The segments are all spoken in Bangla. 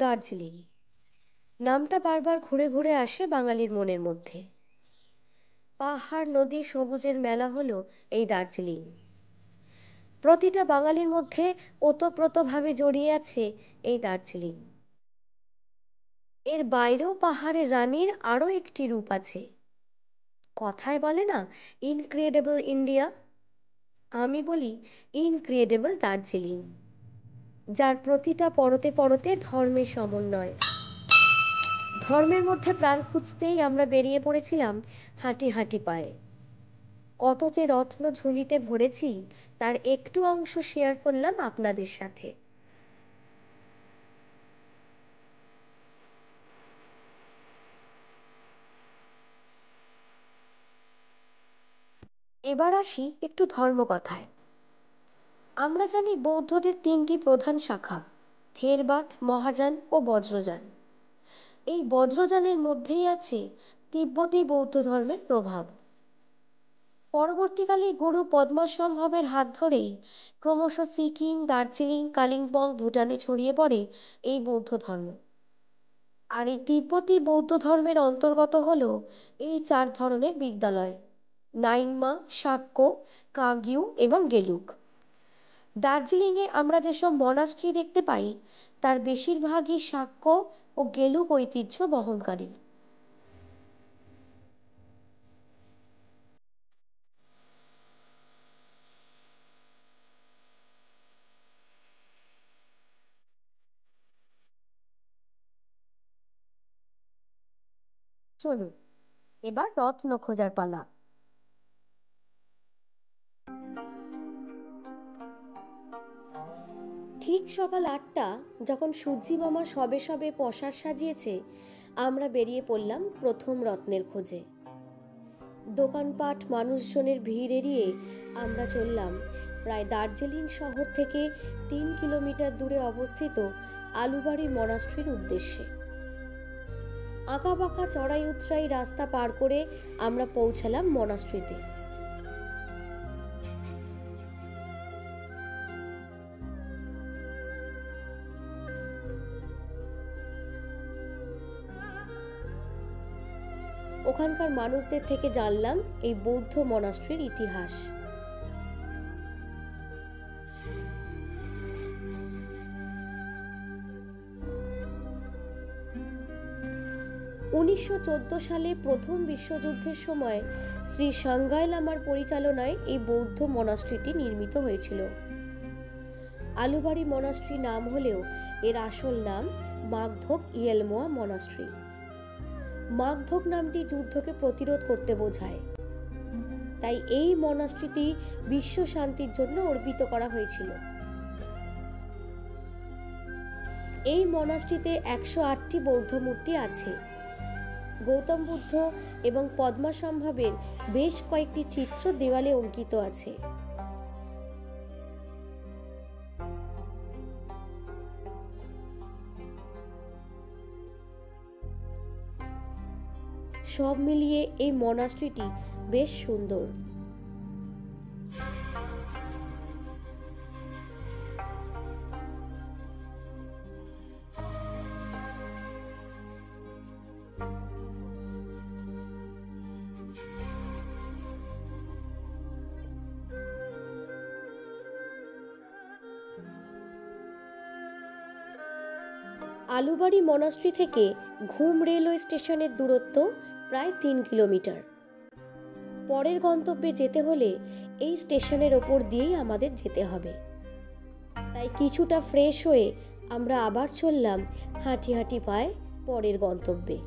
দার্জিলিং নামটা বারবার ঘুরে ঘুরে আসে বাঙালির মনের মধ্যে। পাহাড় নদী সবুজের মেলা হলো এই দার্জিলিং। প্রতিটা বাঙালির মধ্যে ওতপ্রোতভাবে জড়িয়ে আছে এই দার্জিলিং। এর বাইরেও পাহাড়ের রানীর আরও একটি রূপ আছে। কথায় বলে না, ইনক্রেডিবল ইন্ডিয়া, আমি বলি ইনক্রেডিবল দার্জিলিং, যার প্রতিটা পরতে পরতে ধর্মের সমন্বয়। ধর্মের মধ্যে প্রাণ খুঁজতেই আমরা বেরিয়ে পড়েছিলাম হাঁটি হাঁটি পায়ে। কত যে রত্ন ঝুলিতে ভরেছি তার একটু অংশ শেয়ার করলাম আপনাদের সাথে। এবার আসি একটু ধর্মকথায়। আমরা জানি বৌদ্ধদের তিনটি প্রধান শাখা, থেরবাদ, মহাযান ও বজ্রযান। এই বজ্রযানের মধ্যেই আছে তিব্বতী বৌদ্ধ ধর্মের প্রভাব। পরবর্তীকালে গুরু পদ্মসম্ভবের হাত ধরেই ক্রমশ সিকিম, দার্জিলিং, কালিম্পং, ভুটানে ছড়িয়ে পড়ে এই বৌদ্ধ ধর্ম। আর এই তিব্বতী বৌদ্ধ ধর্মের অন্তর্গত হল এই চার ধরনের বিদ্যালয়: নাইংমা, শাক্য, কাগ্যু এবং গেলুক। দার্জিলিংয়ে আমরা যেসব মনাস্ট্রি দেখতে পাই তার বেশিরভাগই শাক্য ও গেলুক ঐতিহ্য বহনকারী। চলুন এবার রত্ন খোঁজার পালা। ঠিক সকাল 8টা, যখন সূর্যি মামা সবে সবে পসার সাজিয়েছে, আমরা বেরিয়ে পড়লাম প্রথম রত্নের খোঁজে। দোকানপাট, মানুষজনের ভিড় এড়িয়ে আমরা চললাম প্রায় দার্জিলিং শহর থেকে 3 কিলোমিটার দূরে অবস্থিত আলুবাড়ি মনাস্ট্রির উদ্দেশ্যে। আঁকাবাঁকা চড়াই উৎরাই রাস্তা পার করে আমরা পৌঁছালাম মনাস্ট্রিতে। ওখানকার মানুষদের থেকে জানলাম এই বৌদ্ধ মনাস্ট্রির ইতিহাস। 1914 সালে প্রথম বিশ্বযুদ্ধের সময় শ্রী সাংগাই লামার পরিচালনায় এই বৌদ্ধ মনাস্ট্রিটি নির্মিত হয়েছিল। আলুবাড়ি মনাস্ট্রি নাম হলেও এর আসল নাম মাগধোক ইয়েলমোয়া মনাস্ট্রি। মাগধোক নামটি যুদ্ধকে প্রতিরোধ করতে বোঝায়, তাই এই মনাস্ট্রিটি বিশ্ব শান্তির জন্য অর্পিত করা হয়েছিল। এই মনাস্ট্রিতে 108টি বৌদ্ধ মূর্তি আছে। গৌতম বুদ্ধ এবং পদ্মাসম্ভবের বেশ কয়েকটি চিত্র দেওয়ালে অঙ্কিত আছে। সব মিলিয়ে এই মনাস্ট্রিটি বেশ সুন্দর। আলুবাড়ি মনাস্ট্রি থেকে ঘুম রেলওয়ে স্টেশনের দূরত্ব প্রায় 3 কিলোমিটার। পরের গন্তব্যে যেতে হলে এই স্টেশনের ওপর দিয়েই আমাদের যেতে হবে। তাই কিছুটা ফ্রেশ হয়ে আমরা আবার চললাম হাঁটি হাঁটি পায়ে পরের গন্তব্যে।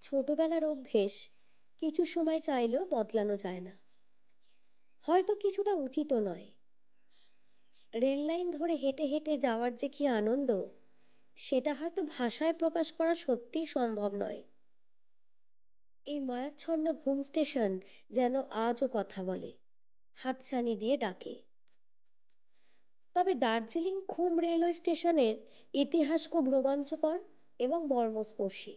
ছোটবেলার অভ্যেস কিছু সময় চাইলেও বদলানো যায় না। হয়তো কিছুটা উচিত নয়। রেল লাইন ধরে হেঁটে হেঁটে যাওয়ার যে কি আনন্দ, সেটা হয়তো ভাষায় প্রকাশ করা সত্যিই সম্ভব নয়। এই মায়াচ্ছন্ন ঘুম স্টেশন যেন আজও কথা বলে, হাতছানি দিয়ে ডাকে। তবে দার্জিলিং ঘুম রেলওয়ে স্টেশনের ইতিহাস খুব রোমাঞ্চকর এবং মর্মস্পর্শী।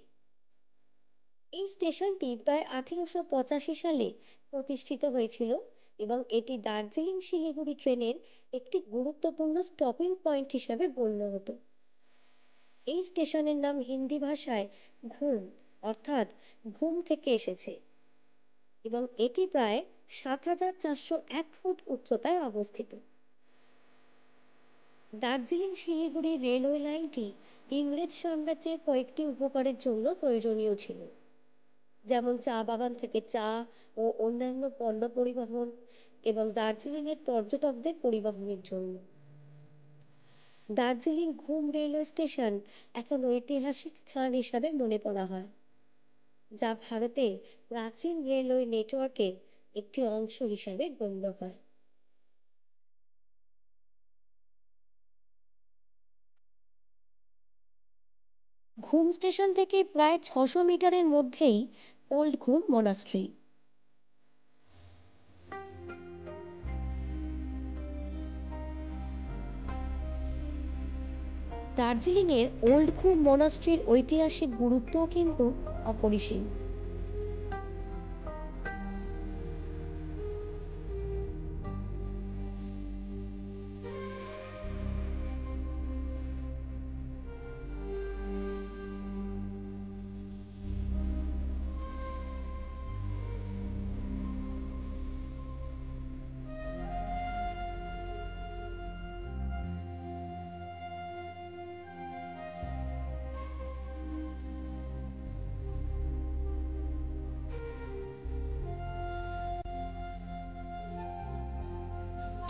এই স্টেশনটি প্রায় 1885 সালে প্রতিষ্ঠিত হয়েছিল এবং এটি দার্জিলিং শিলিগুড়ি ট্রেনের একটি গুরুত্বপূর্ণ স্টপিং পয়েন্ট হিসাবে গণ্য হতো। এই স্টেশনের নাম হিন্দি ভাষায় ঘুম অর্থাৎ ঘুম থেকে এসেছে এবং এটি প্রায় 7401 ফুট উচ্চতায় অবস্থিত। দার্জিলিং শিলিগুড়ি রেলওয়ে লাইনটি ইংরেজ সাম্রাজ্যের কয়েকটি উপকারের জন্য প্রয়োজনীয় ছিল, যেমন চা বাগান থেকে চা ও অন্যান্য পণ্য পরিবহন এবং দার্জিলিংয়ের পর্যটকদের পরিবহনের জন্য। দার্জিলিং ঘুম রেলওয়ে স্টেশন এখন ঐতিহাসিক স্থান হিসাবে মনে করা হয়, যা ভারতের প্রাচীন রেলওয়ে নেটওয়ার্কের একটি অংশ হিসাবে গণ্য হয়। ঘুম স্টেশন থেকে প্রায় 600 মিটারের মধ্যেই ওল্ড ঘুম মনাস্ট্রি। দার্জিলিংয়ের ওল্ড ঘুম মনাস্ট্রির ঐতিহাসিক গুরুত্বও কিন্তু অপরিসীম।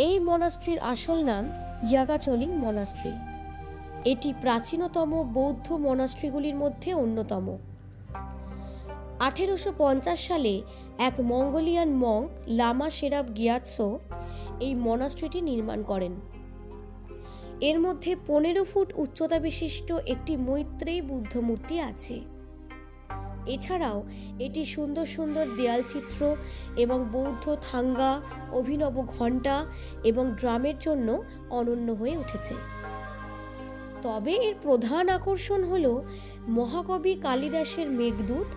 এই মনাস্ট্রির আসল নাম ইয়াগাচলিং মনাস্ট্রি। এটি প্রাচীনতম বৌদ্ধ মনাস্ট্রিগুলির মধ্যে অন্যতম। 1850 সালে এক মঙ্গোলিয়ান মঙ্ক লামা সেরাপ গিয়াৎসো এই মনাস্ট্রিটি নির্মাণ করেন। এর মধ্যে 15 ফুট উচ্চতা বিশিষ্ট একটি মৈত্রেয়ী বুদ্ধ মূর্তি আছে। এছাড়াও এটি সুন্দর সুন্দর দেয়ালচিত্র এবং বৌদ্ধ থাঙ্গা, অভিনব ঘণ্টা এবং ড্রামের জন্য অনন্য হয়ে উঠেছে। তবে এর প্রধান আকর্ষণ হল মহাকবি কালিদাসের মেঘদূত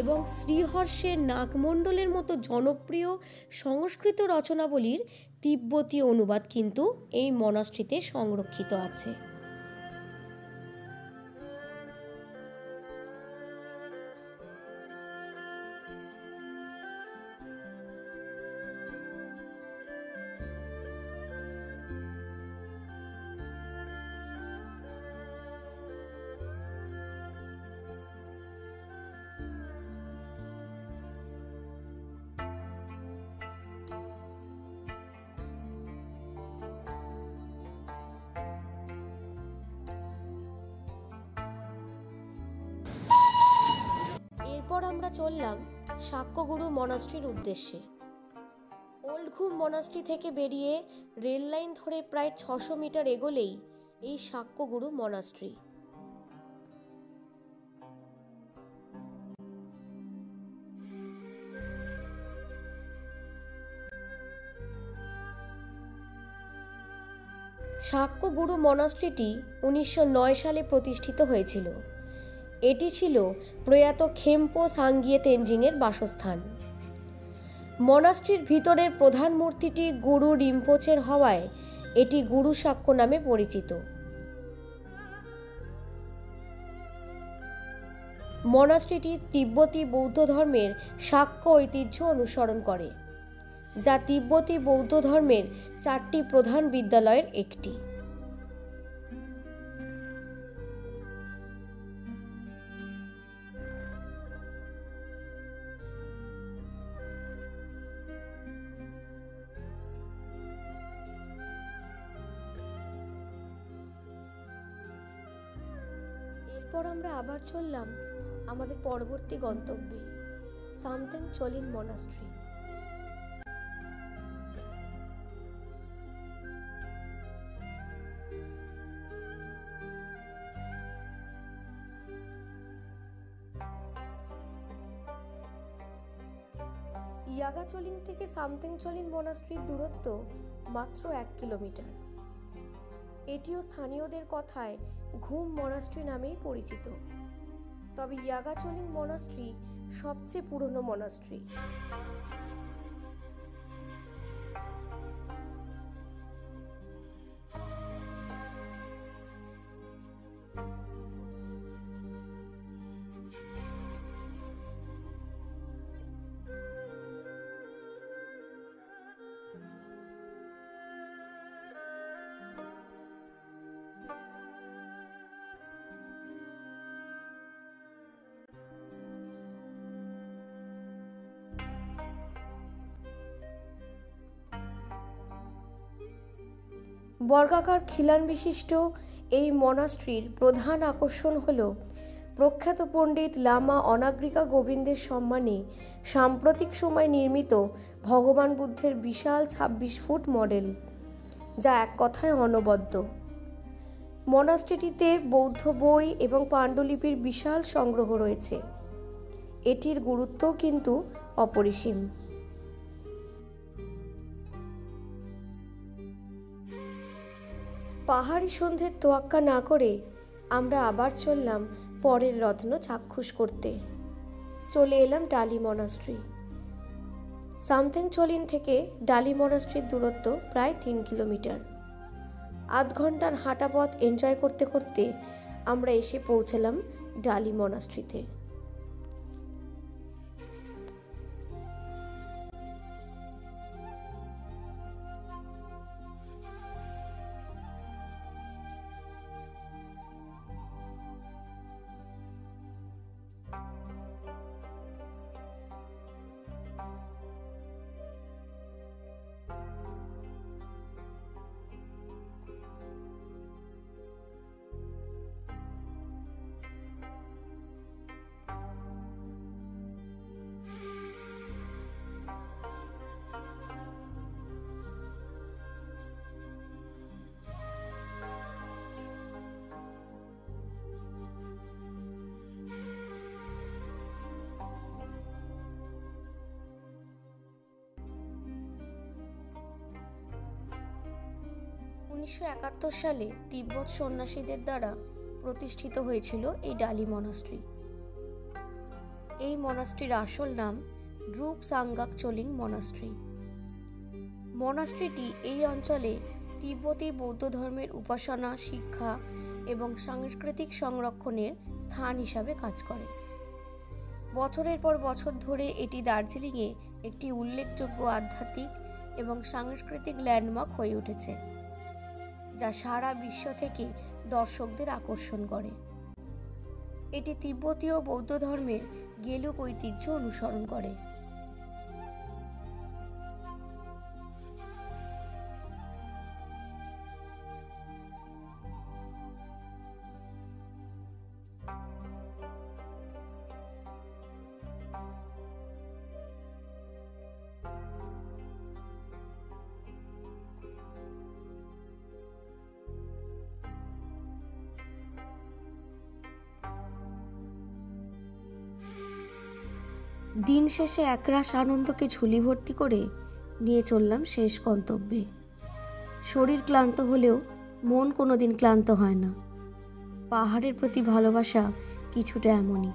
এবং শ্রীহর্ষের নাগমণ্ডলের মতো জনপ্রিয় সংস্কৃত রচনাবলীর তিব্বতী অনুবাদ কিন্তু এই মনাস্ট্রিতে সংরক্ষিত আছে। এরপর আমরা চললাম শাক্যগুরু মনাস্ট্রির উদ্দেশ্যে। ওল্ড ঘুম মনাস্ট্রি থেকে বেরিয়ে রেল লাইন ধরে প্রায় 600 মিটার এগোলেই এই শাক্যগুরু মনাস্ট্রি। শাক্যগুরু মনাস্ট্রিটি 1909 সালে প্রতিষ্ঠিত হয়েছিল। এটি ছিল প্রয়াত খেম্পো সাঙ্গিয়ে তেনজিংয়ের বাসস্থান। মনাস্ট্রির ভিতরের প্রধান মূর্তিটি গুরু রিম্পোচের হওয়ায় এটি গুরু শাক্য নামে পরিচিত। মনাস্ট্রিটি তিব্বতী বৌদ্ধ ধর্মের শাক্য ঐতিহ্য অনুসরণ করে, যা তিব্বতী বৌদ্ধ ধর্মের 4টি প্রধান বিদ্যালয়ের একটি। এরপর আমরা আবার চললাম আমাদের পরবর্তী গন্তব্যে, সামথেং চলিন মনাস্ট্রি। ইয়াগাচলিং থেকে সামথেং চলিন মনাস্ট্রির দূরত্ব মাত্র 1 কিলোমিটার। এটিও স্থানীয়দের কথায় ঘুম মনাস্ট্রি নামেই পরিচিত। তবে ইয়াগাচলিং মনাস্ট্রি সবচেয়ে পুরনো মনাস্ট্রি। বর্গাকার খিলান বিশিষ্ট এই মনাস্ট্রির প্রধান আকর্ষণ হল প্রখ্যাত পণ্ডিত লামা অনাগ্রিকা গোবিন্দের সম্মানে সাম্প্রতিক সময়ে নির্মিত ভগবান বুদ্ধের বিশাল 26 ফুট মডেল, যা এক কথায় অনবদ্য। মনাস্ট্রিটিতে বৌদ্ধ বই এবং পাণ্ডুলিপির বিশাল সংগ্রহ রয়েছে। এটির গুরুত্বও কিন্তু অপরিসীম। পাহাড়ি সন্ধ্যের তোয়াক্কা না করে আমরা আবার চললাম পরের রত্ন চাক্ষুষ করতে। চলে এলাম ডালি মনাস্ট্রি। সামথিংচোলিন থেকে ডালি মনাস্ট্রির দূরত্ব প্রায় 3 কিলোমিটার। আধ ঘন্টার হাঁটা পথ এনজয় করতে করতে আমরা এসে পৌঁছলাম ডালি মনাস্ট্রিতে। 1971 সালে তিব্বত সন্ন্যাসীদের দ্বারা প্রতিষ্ঠিত হয়েছিল এই ডালি মনাস্ট্রি। এই মনাস্ট্রির আসল নাম ড্রুক সাংগাক চোলিং মনাস্ট্রি। মনাস্ট্রিটি এই অঞ্চলে তিব্বতী বৌদ্ধ ধর্মের উপাসনা, শিক্ষা এবং সাংস্কৃতিক সংরক্ষণের স্থান হিসাবে কাজ করে। বছরের পর বছর ধরে এটি দার্জিলিংয়ে একটি উল্লেখযোগ্য আধ্যাত্মিক এবং সাংস্কৃতিক ল্যান্ডমার্ক হয়ে উঠেছে, যা সারা বিশ্ব থেকে দর্শকদের আকর্ষণ করে। এটি তিব্বতীয় বৌদ্ধ ধর্মের গেলুক ঐতিহ্য অনুসরণ করে। দিন শেষে একরাশ আনন্দকে ঝুলি ভর্তি করে নিয়ে চললাম শেষ গন্তব্যে। শরীর ক্লান্ত হলেও মন কোনোদিন ক্লান্ত হয় না। পাহাড়ের প্রতি ভালোবাসা কিছুটা এমনই।